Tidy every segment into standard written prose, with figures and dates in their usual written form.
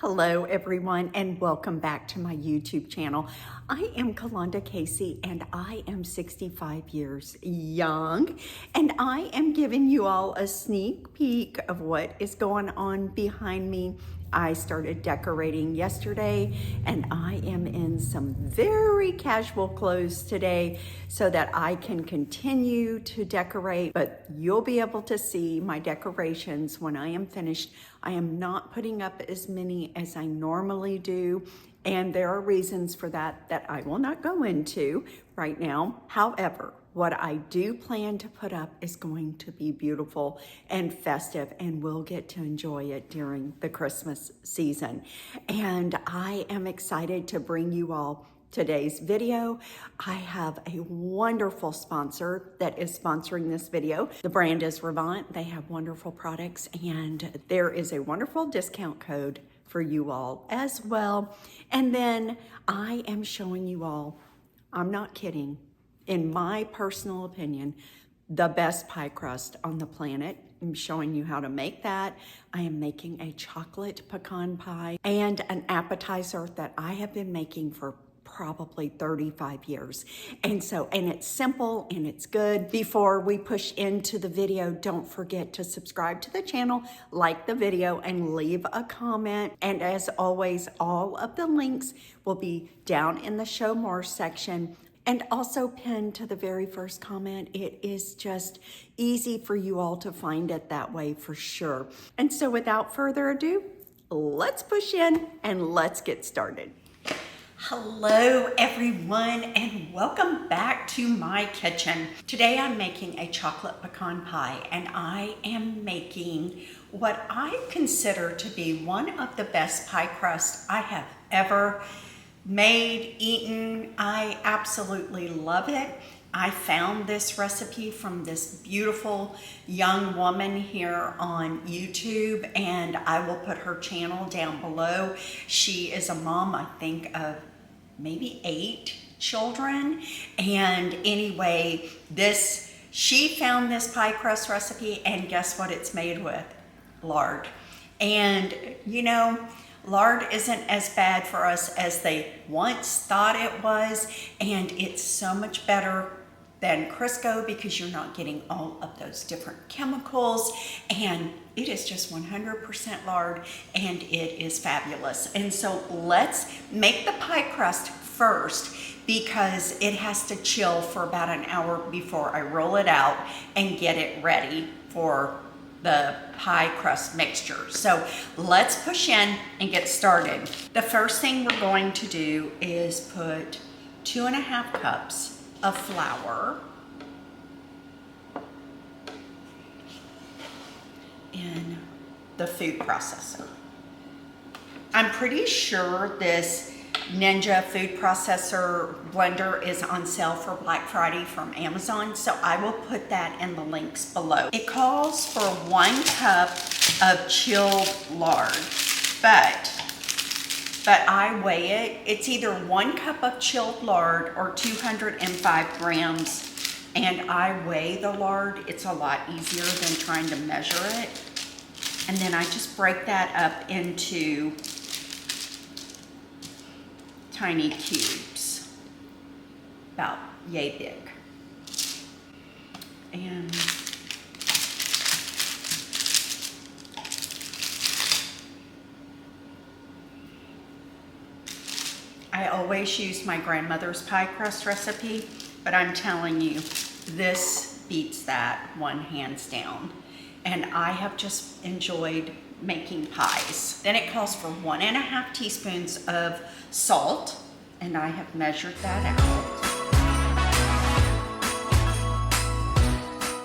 Hello everyone and welcome back to my YouTube channel. I am Kalonda Casey and I am 65 years young and I am giving you all a sneak peek of what is going on behind me. I started decorating yesterday and I am in some very casual clothes today so that I can continue to decorate, but you'll be able to see my decorations when I am finished. I am not putting up as many as I normally do, and there are reasons for that I will not go into right now. However, what I do plan to put up is going to be beautiful and festive, and we'll get to enjoy it during the Christmas season. And I am excited to bring you all today's video. I have a wonderful sponsor that is sponsoring this video. The brand is Revant. They have wonderful products and there is a wonderful discount code for you all as well. And then I am showing you all, I'm not kidding, in my personal opinion, the best pie crust on the planet. I'm showing you how to make that. I am making a chocolate pecan pie and an appetizer that I have been making for probably 35 years. And it's simple and it's good. Before we push into the video, don't forget to subscribe to the channel, like the video, and leave a comment. And as always, all of the links will be down in the show more section and also pinned to the very first comment. It is just easy for you all to find it that way for sure. And so without further ado, let's push in and let's get started. Hello everyone and welcome back to my kitchen. Today I'm making a chocolate pecan pie and I am making what I consider to be one of the best pie crusts I have ever made, eaten. I absolutely love it. I found this recipe from this beautiful young woman here on YouTube, and I will put her channel down below. She is a mom, I think, of maybe 8 children. And anyway, she found this pie crust recipe, and guess what it's made with? Lard. And you know, lard isn't as bad for us as they once thought it was, and it's so much better than Crisco because you're not getting all of those different chemicals, and it is just 100% lard and it is fabulous. And so let's make the pie crust first because it has to chill for about an hour before I roll it out and get it ready for the pie crust mixture. So let's push in and get started. The first thing we're going to do is put 2.5 cups of flour in the food processor. I'm pretty sure this Ninja food processor blender is on sale for Black Friday from Amazon, so I will put that in the links below. It calls for 1 cup of chilled lard, but I weigh it. It's either 1 cup of chilled lard or 205 grams, and I weigh the lard. It's a lot easier than trying to measure it. And then I just break that up into tiny cubes, about yay big. And I always use my grandmother's pie crust recipe, but I'm telling you, this beats that one hands down. And I have just enjoyed making pies. Then it calls for 1.5 teaspoons of salt, and I have measured that out.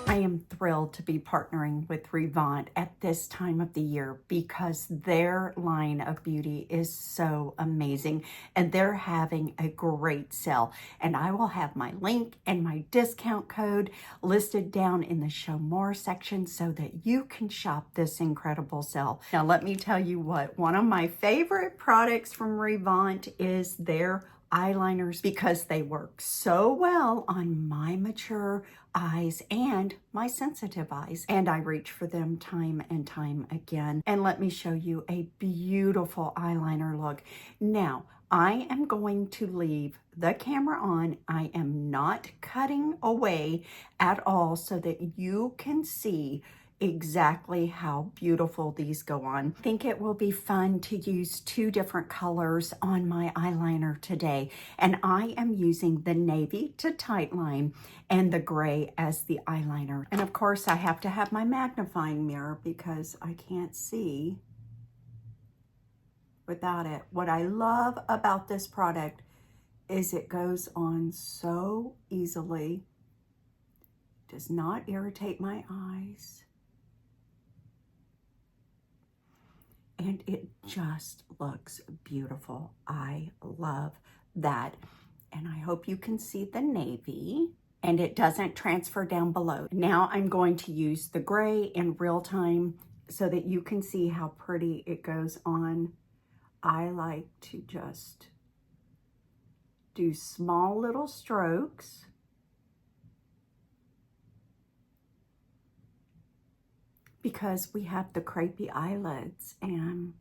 I am thrilled to be partnering with Revant at this time of the year because their line of beauty is so amazing and they're having a great sale. And I will have my link and my discount code listed down in the show more section so that you can shop this incredible sale. Now let me tell you what, one of my favorite products from Revant is their eyeliners because they work so well on my mature eyes and my sensitive eyes. And I reach for them time and time again. And let me show you a beautiful eyeliner look. Now, I am going to leave the camera on. I am not cutting away at all so that you can see exactly how beautiful these go on. I think it will be fun to use two different colors on my eyeliner today. And I am using the navy to tightline and the gray as the eyeliner. And of course I have to have my magnifying mirror because I can't see without it. What I love about this product is it goes on so easily. Does not irritate my eyes. And it just looks beautiful. I love that. And I hope you can see the navy and it doesn't transfer down below. Now I'm going to use the gray in real time so that you can see how pretty it goes on. I like to just do small little strokes. Because we have the crepey eyelids, and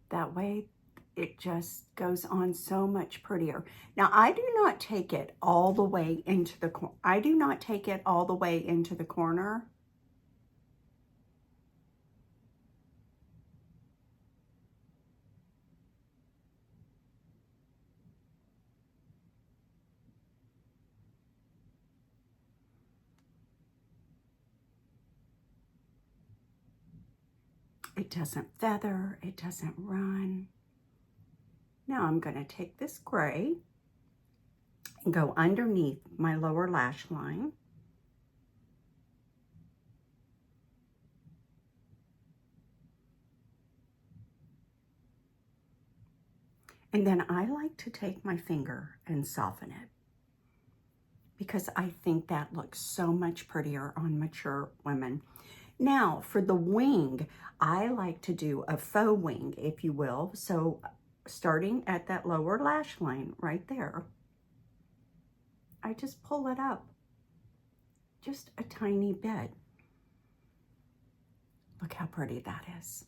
that way it just goes on so much prettier. Now I do not take it all the way into the corner. It doesn't feather, it doesn't run. Now I'm going to take this gray and go underneath my lower lash line. And then I like to take my finger and soften it because I think that looks so much prettier on mature women. Now for the wing, I like to do a faux wing, if you will. So starting at that lower lash line right there, I just pull it up just a tiny bit. Look how pretty that is.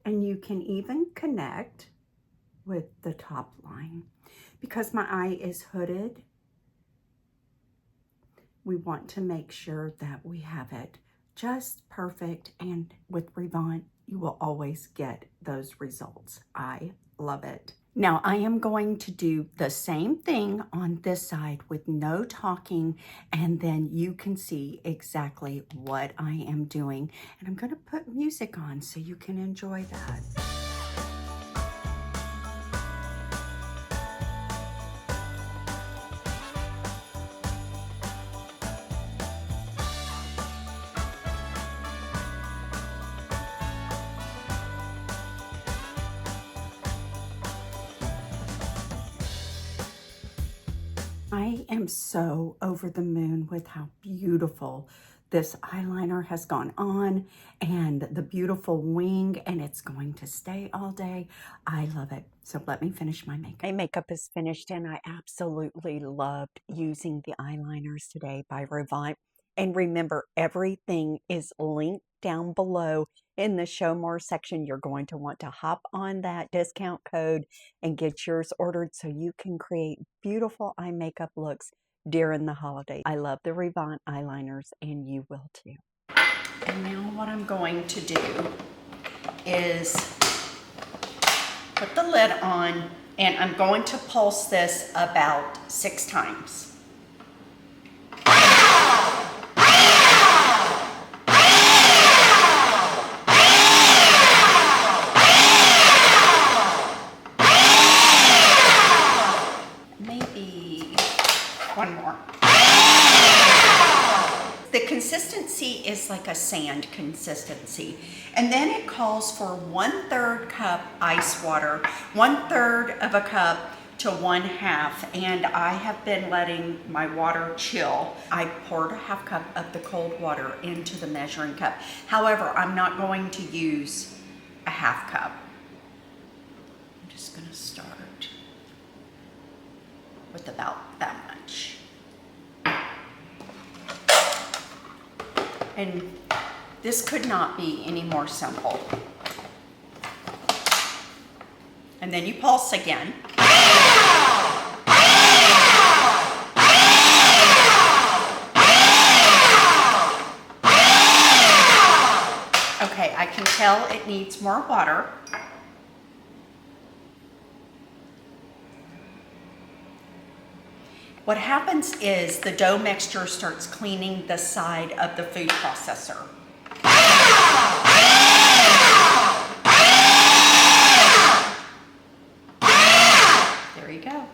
And you can even connect with the top line. Because my eye is hooded, we want to make sure that we have it just perfect. And with Revant, you will always get those results. I love it. Now I am going to do the same thing on this side with no talking, and then you can see exactly what I am doing. And I'm going to put music on so you can enjoy that. I am so over the moon with how beautiful this eyeliner has gone on and the beautiful wing, and it's going to stay all day. I love it. So let me finish my makeup. My makeup is finished and I absolutely loved using the eyeliners today by Revant. And remember, everything is linked down below in the show more section. You're going to want to hop on that discount code and get yours ordered so you can create beautiful eye makeup looks during the holidays. I love the Revant eyeliners and you will too. And now what I'm going to do is put the lid on, and I'm going to pulse this about 6 times. One more. The consistency is like a sand consistency. And then it calls for 1/3 cup ice water, 1/3 of a cup to 1/2. And I have been letting my water chill. I poured a 1/2 cup of the cold water into the measuring cup. However, I'm not going to use a 1/2 cup. just gonna start with about that much. And this could not be any more simple. And then you pulse again. Okay, I can tell it needs more water. What happens is the dough mixture starts cleaning the side of the food processor. There you go.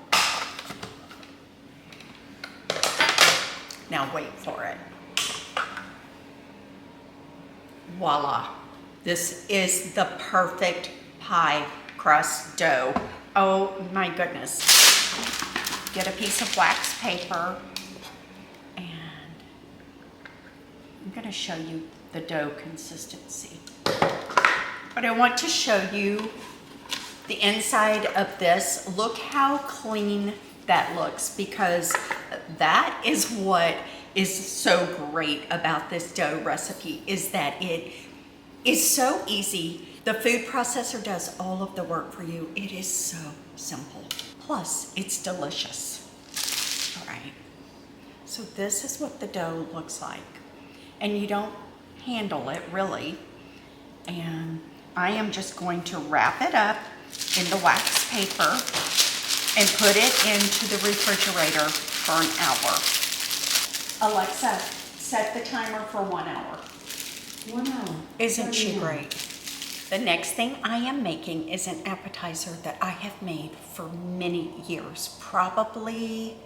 Now wait for it. Voila. This is the perfect pie crust dough. Oh my goodness. Get a piece of wax paper and I'm going to show you the dough consistency. But I want to show you the inside of this. Look how clean that looks, because that is what is so great about this dough recipe, is that it is so easy. The food processor does all of the work for you. It is so simple. Plus, it's delicious. All right. So this is what the dough looks like. And you don't handle it really. And I am just going to wrap it up in the wax paper and put it into the refrigerator for an hour. Alexa, set the timer for 1 hour. 1 hour. Isn't she great? The next thing I am making is an appetizer that I have made for many years, probably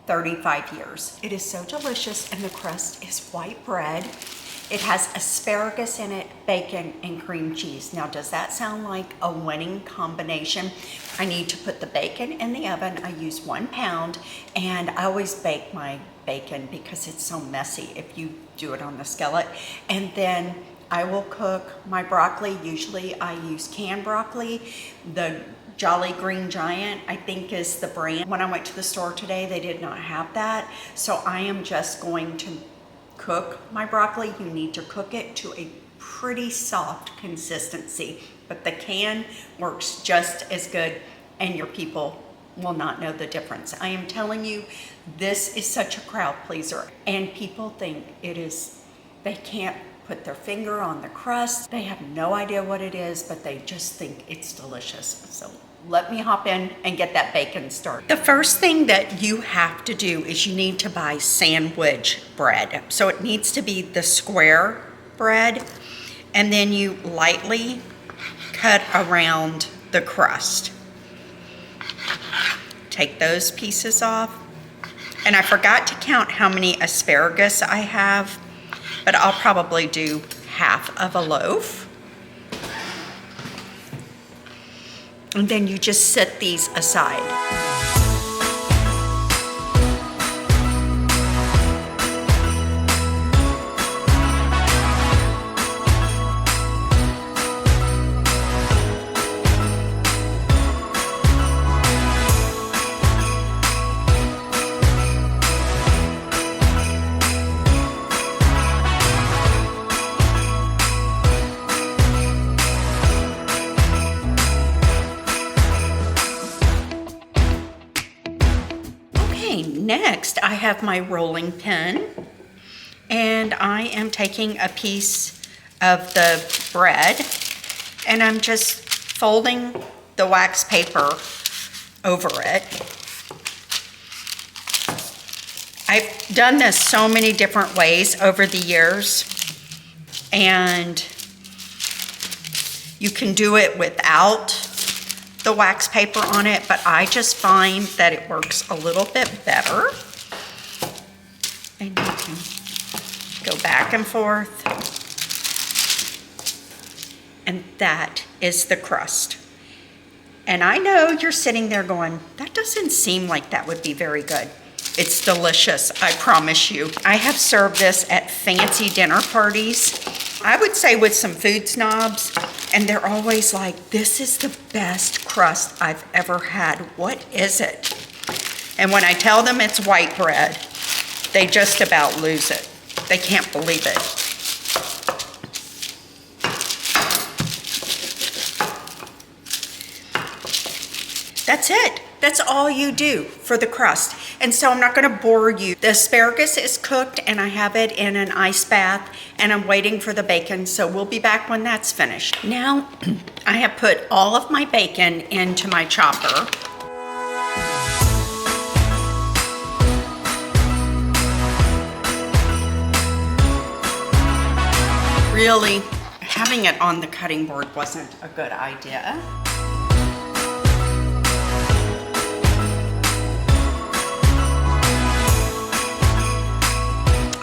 35 years. It is so delicious, and the crust is white bread. It has asparagus in it, bacon, and cream cheese. Now, does that sound like a winning combination? I need to put the bacon in the oven. I use 1 pound, and I always bake my bacon because it's so messy if you do it on the skillet. And then I will cook my broccoli. Usually I use canned broccoli. The Jolly Green Giant, I think, is the brand. When I went to the store today, they did not have that. So I am just going to cook my broccoli. You need to cook it to a pretty soft consistency, but the can works just as good, and your people will not know the difference. I am telling you, this is such a crowd pleaser, and people think it is, they can't put their finger on the crust. They have no idea what it is, but they just think it's delicious. So let me hop in and get that bacon started. The first thing that you have to do is you need to buy sandwich bread. So it needs to be the square bread, and then you lightly cut around the crust. Take those pieces off. And I forgot to count how many asparagus I have, but I'll probably do half of a loaf. And then you just set these aside. Next, I have my rolling pin, and I am taking a piece of the bread, and I'm just folding the wax paper over it. I've done this so many different ways over the years, and you can do it without the wax paper on it, but I just find that it works a little bit better. And you can go back and forth. And that is the crust. And I know you're sitting there going, that doesn't seem like that would be very good. It's delicious, I promise you. I have served this at fancy dinner parties. I would say with some food snobs, And they're always like, this is the best crust I've ever had. What is it? And when I tell them it's white bread, they just about lose it. They can't believe it. That's it. That's all you do for the crust. And so I'm not gonna bore you. The asparagus is cooked and I have it in an ice bath and I'm waiting for the bacon, so we'll be back when that's finished. Now, I have put all of my bacon into my chopper. Really, having it on the cutting board wasn't a good idea.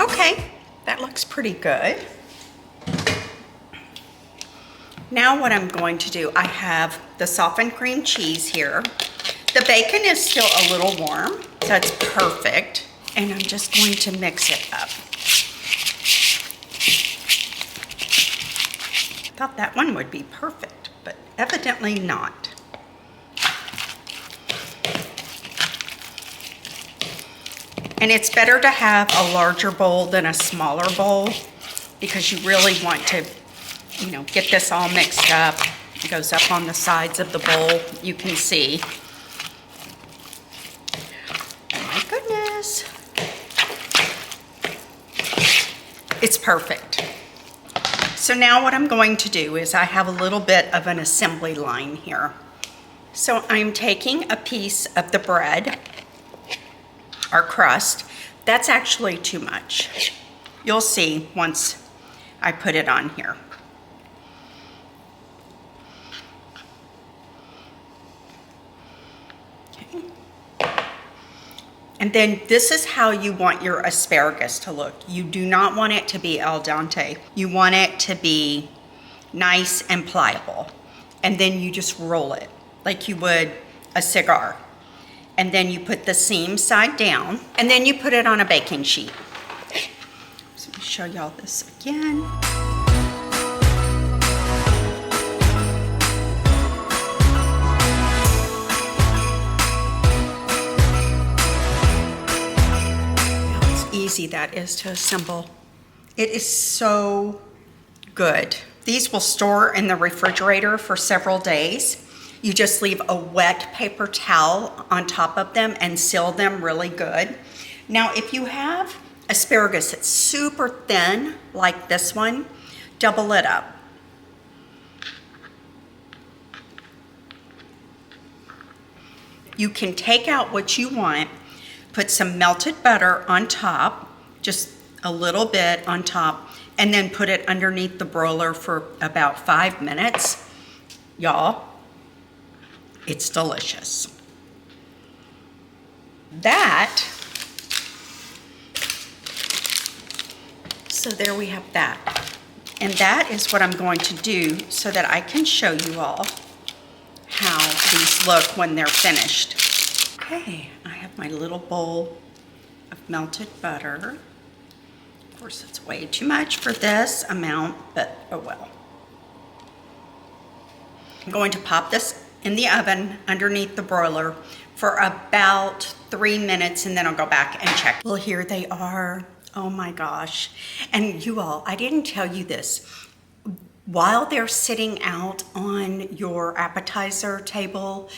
Okay, that looks pretty good. Now what I'm going to do, I have the softened cream cheese here. The bacon is still a little warm, so that's perfect. And I'm just going to mix it up. Thought that one would be perfect, but evidently not. And it's better to have a larger bowl than a smaller bowl because you really want to, you know, get this all mixed up. It goes up on the sides of the bowl, you can see. Oh my goodness. It's perfect. So now what I'm going to do is I have a little bit of an assembly line here. So I'm taking a piece of the bread, our crust. That's actually too much. You'll see once I put it on here. Okay. And then this is how you want your asparagus to look. You do not want it to be al dente. You want it to be nice and pliable. And then you just roll it like you would a cigar. And then you put the seam side down, and then you put it on a baking sheet. So let me show y'all this again. How easy that is to assemble. It is so good. These will store in the refrigerator for several days. You just leave a wet paper towel on top of them and seal them really good. Now, if you have asparagus that's super thin, like this one, double it up. You can take out what you want, put some melted butter on top, just a little bit on top, and then put it underneath the broiler for about 5 minutes. Y'all, it's delicious. So there we have that. And that is what I'm going to do so that I can show you all how these look when they're finished. Okay, I have my little bowl of melted butter. Of course, it's way too much for this amount, but oh well. I'm going to pop this in the oven underneath the broiler for about 3 minutes, and then I'll go back and check. Well, here they are. Oh my gosh. And you all, I didn't tell you this. While they're sitting out on your appetizer table,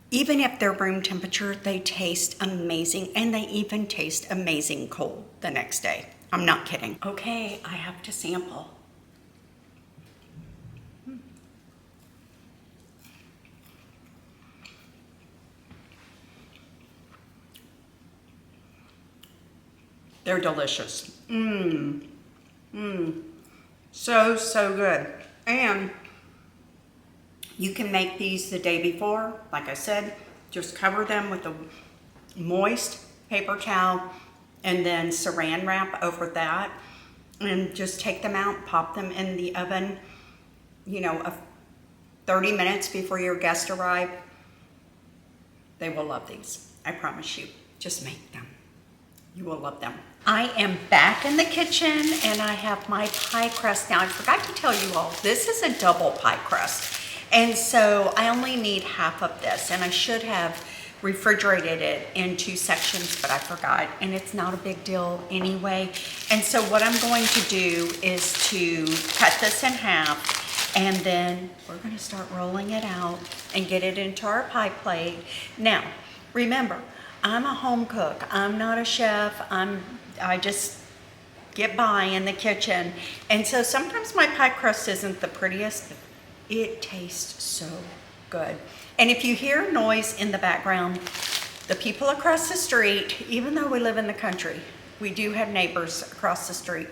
even if they're room temperature, they taste amazing, and they even taste amazing cold the next day. I'm not kidding. Okay, I have to sample. They're delicious. So good. And you can make these the day before. Like I said, just cover them with a moist paper towel and then saran wrap over that. And just take them out, pop them in the oven, you know, 30 minutes before your guests arrive. They will love these. I promise you. Just make them. You will love them. I am back in the kitchen and I have my pie crust. Now I forgot to tell you all, this is a double pie crust. And so I only need half of this, and I should have refrigerated it in 2 sections, but I forgot, and it's not a big deal anyway. And so what I'm going to do is to cut this in half, and then we're gonna start rolling it out and get it into our pie plate. Now, remember, I'm a home cook. I'm not a chef. I just get by in the kitchen. And so sometimes my pie crust isn't the prettiest, but it tastes so good. And if you hear noise in the background, the people across the street, even though we live in the country, we do have neighbors across the street.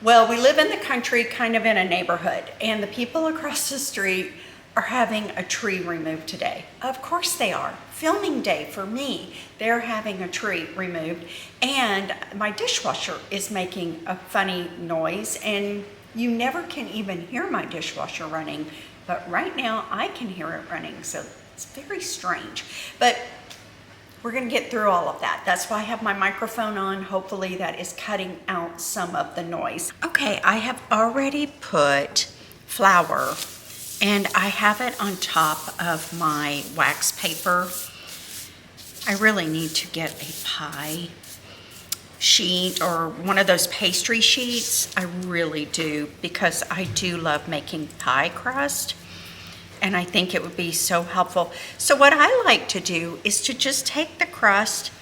Well, we live in the country, kind of in a neighborhood, and the people across the street are having a tree removed today. Of course they are. Filming day for me, they're having a tree removed, and my dishwasher is making a funny noise, and you never can even hear my dishwasher running, but right now I can hear it running, so it's very strange. But we're gonna get through all of that. That's why I have my microphone on. Hopefully that is cutting out some of the noise. Okay, I have already put flour, and I have it on top of my wax paper. I really need to get a pie sheet or one of those pastry sheets. I really do, because I do love making pie crust, and I think it would be so helpful. So what I like to do is to just take the crust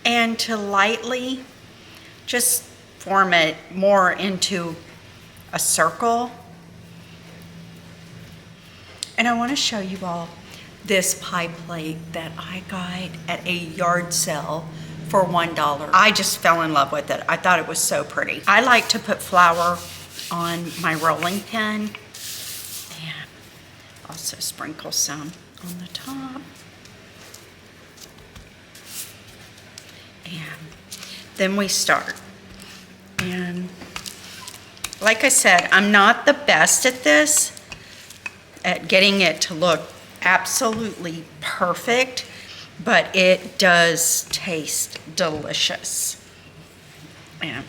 and to lightly just form it more into a circle. And I want to show you all this pie plate that I got at a yard sale for $1. I just fell in love with it. I thought it was so pretty. I like to put flour on my rolling pin and also sprinkle some on the top. And then we start. And like I said, I'm not the best at this, at getting it to look absolutely perfect, but it does taste delicious. And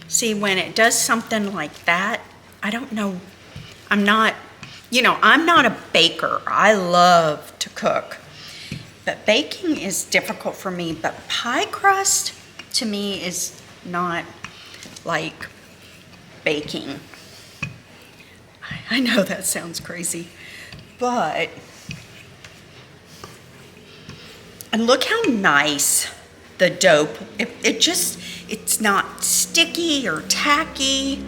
see, when it does something like that, I don't know, I'm not a baker. I love to cook, but baking is difficult for me. But pie crust to me is not like baking. I know that sounds crazy, but, and look how nice the dough, it's not sticky or tacky.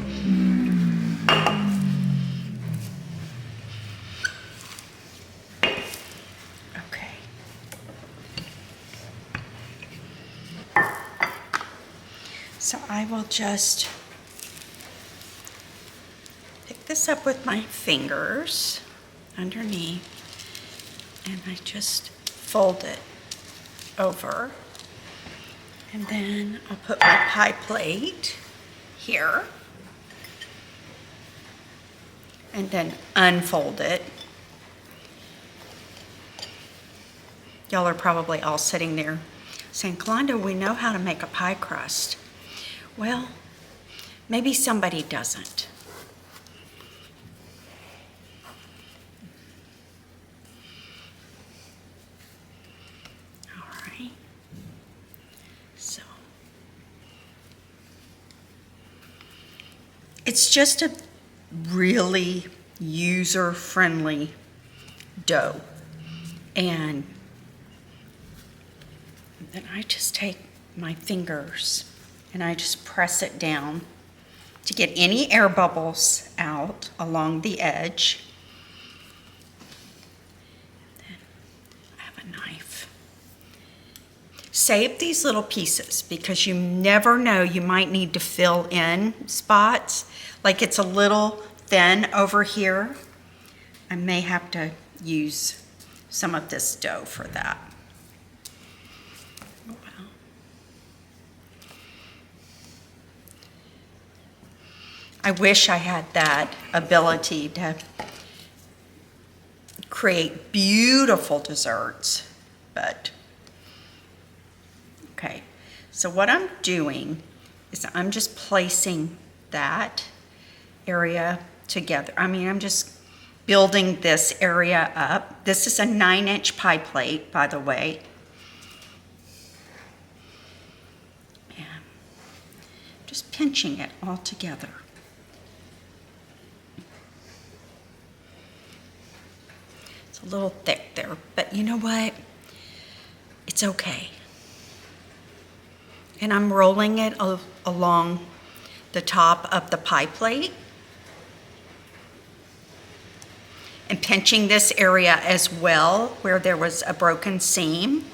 Okay. So I will just pick this up with my fingers underneath, and I just fold it over, and then I'll put my pie plate here, and then unfold it. Y'all are probably all sitting there saying, Kalonda, we know how to make a pie crust. Well, maybe somebody doesn't. All right. So it's just a really user-friendly dough. And then I just take my fingers and I just press it down to get any air bubbles out along the edge. Then I have a knife. Save these little pieces because you never know, you might need to fill in spots. Like it's a little thin over here. I may have to use some of this dough for that. I wish I had that ability to create beautiful desserts. But, okay, so what I'm doing is I'm just placing that area together. I mean, I'm just building this area up. This is a 9-inch pie plate, by the way. And just pinching it all together. It's a little thick there, but you know what? It's okay. And I'm rolling it along the top of the pie plate and pinching this area as well where there was a broken seam.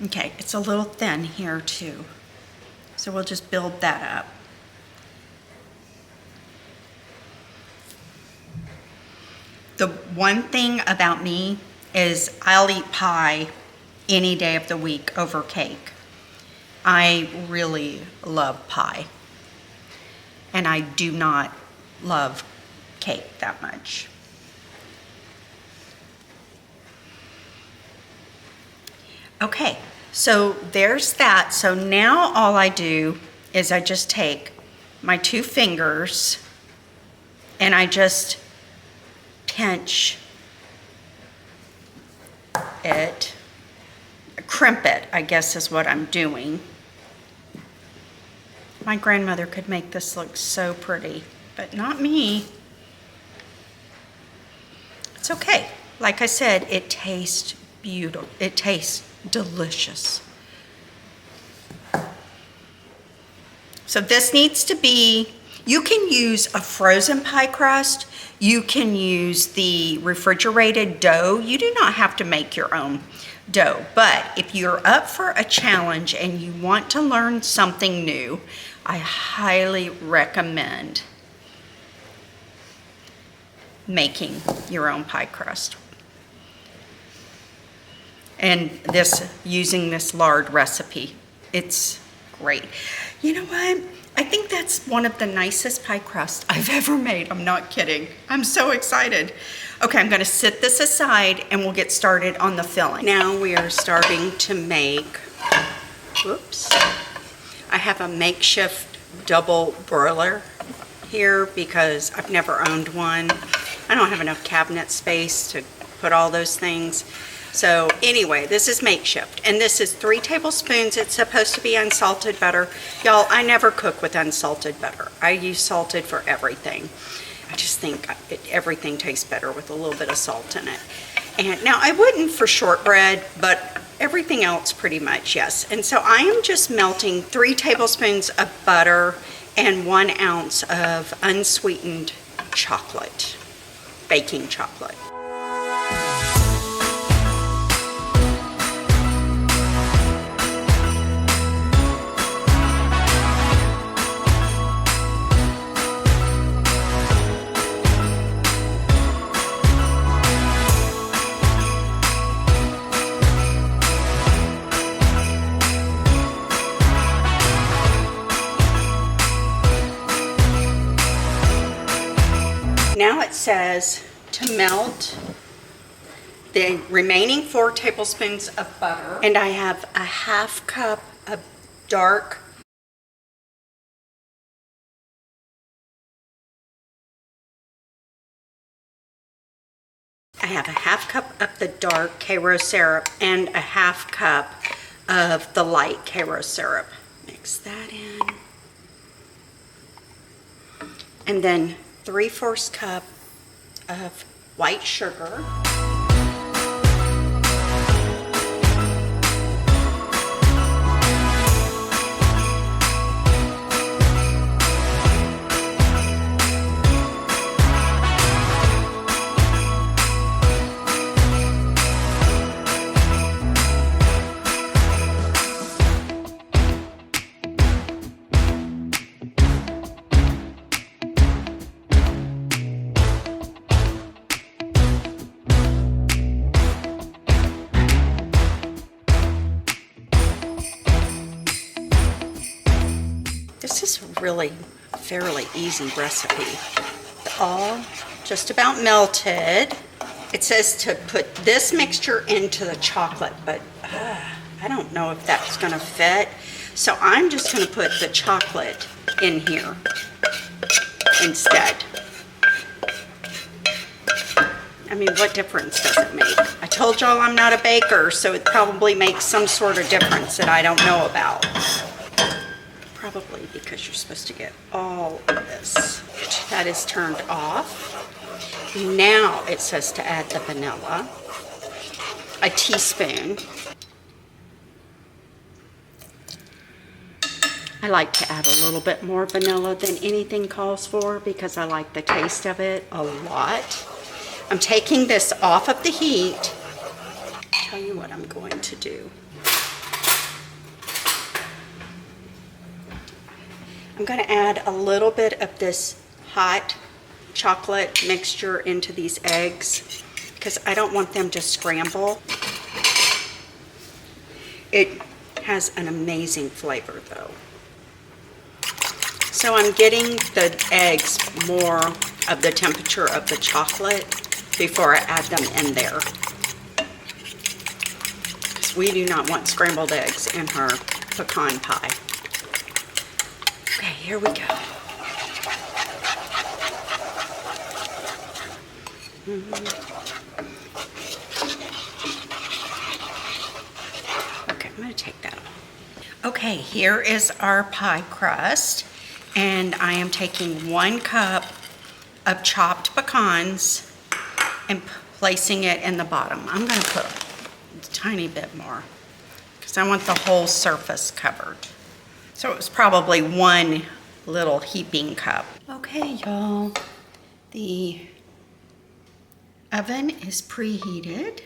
Okay, it's a little thin here too, so we'll just build that up. The one thing about me is I'll eat pie any day of the week over cake. I really love pie, and I do not love cake that much. Okay, so there's that. So now all I do is I just take my 2 fingers and I just pinch it, crimp it, I guess is what I'm doing. My grandmother could make this look so pretty, but not me. It's okay. Like I said, it tastes beautiful. It tastes delicious. So this needs to be, you can use a frozen pie crust. You can use the refrigerated dough. You do not have to make your own dough, but if you're up for a challenge and you want to learn something new, I highly recommend making your own pie crust. And using this lard recipe, it's great. You know what? I think that's one of the nicest pie crusts I've ever made. I'm not kidding. I'm so excited. Okay, I'm gonna set this aside and we'll get started on the filling. Now we are starting to make, whoops. I have a makeshift double broiler here because I've never owned one. I don't have enough cabinet space to put all those things. So anyway, this is makeshift, and this is 3 tablespoons. It's supposed to be unsalted butter. Y'all, I never cook with unsalted butter. I use salted for everything. I just think everything tastes better with a little bit of salt in it. And now I wouldn't for shortbread, but everything else pretty much, yes. And so I am just melting 3 tablespoons of butter and 1 ounce of unsweetened chocolate, baking chocolate. Now it says to melt the remaining 4 tablespoons of butter, and I have a 1/2 cup of dark of the dark Karo syrup and a 1/2 cup of the light Karo syrup. Mix that in. And then 3/4 cup of white sugar. This is really fairly easy recipe. All just about melted. It says to put this mixture into the chocolate, but I don't know if that's gonna fit. So I'm just gonna put the chocolate in here instead. I mean, what difference does it make? I told y'all I'm not a baker, so it probably makes some sort of difference that I don't know about. Probably because you're supposed to get all of this. That is turned off. Now it says to add the vanilla, a teaspoon. I like to add a little bit more vanilla than anything calls for because I like the taste of it a lot. I'm taking this off of the heat. I'll tell you what I'm going to do. I'm going to add a little bit of this hot chocolate mixture into these eggs because I don't want them to scramble. It has an amazing flavor though. So I'm getting the eggs more of the temperature of the chocolate before I add them in there. Because we do not want scrambled eggs in our pecan pie. Okay, here we go. Okay, I'm going to take that off. Okay, here is our pie crust, and I am taking 1 cup of chopped pecans and placing it in the bottom. I'm going to put a tiny bit more because I want the whole surface covered. So it was probably 1 little heaping cup. Okay, y'all, the oven is preheated.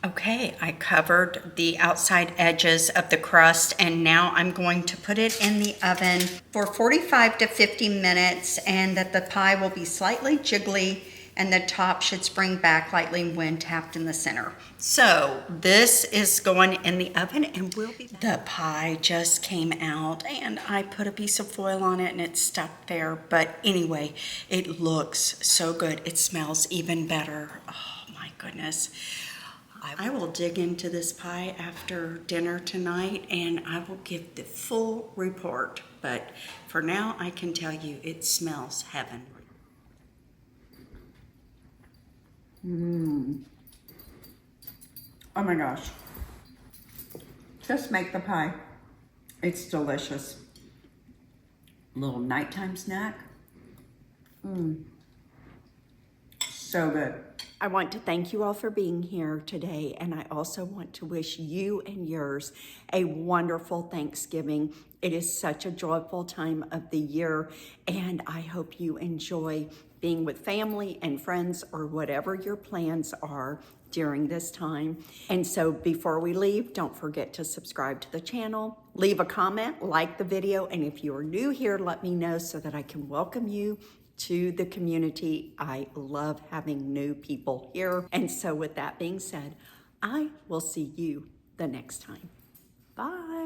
Okay, I covered the outside edges of the crust, and now I'm going to put it in the oven for 45 to 50 minutes, and that the pie will be slightly jiggly and the top should spring back lightly when tapped in the center. So this is going in the oven and we'll be back. The pie just came out and I put a piece of foil on it and it's stuck there. But anyway, it looks so good. It smells even better. Oh my goodness. I will dig into this pie after dinner tonight and I will give the full report. But for now, I can tell you it smells heavenly. Oh my gosh. Just make the pie. It's delicious. Little nighttime snack. So good. I want to thank you all for being here today, and I also want to wish you and yours a wonderful Thanksgiving. It is such a joyful time of the year, and I hope you enjoy being with family and friends or whatever your plans are during this time. And so before we leave, don't forget to subscribe to the channel, leave a comment, like the video, and if you're new here, let me know so that I can welcome you to the community. I love having new people here. And so with that being said, I will see you the next time. Bye.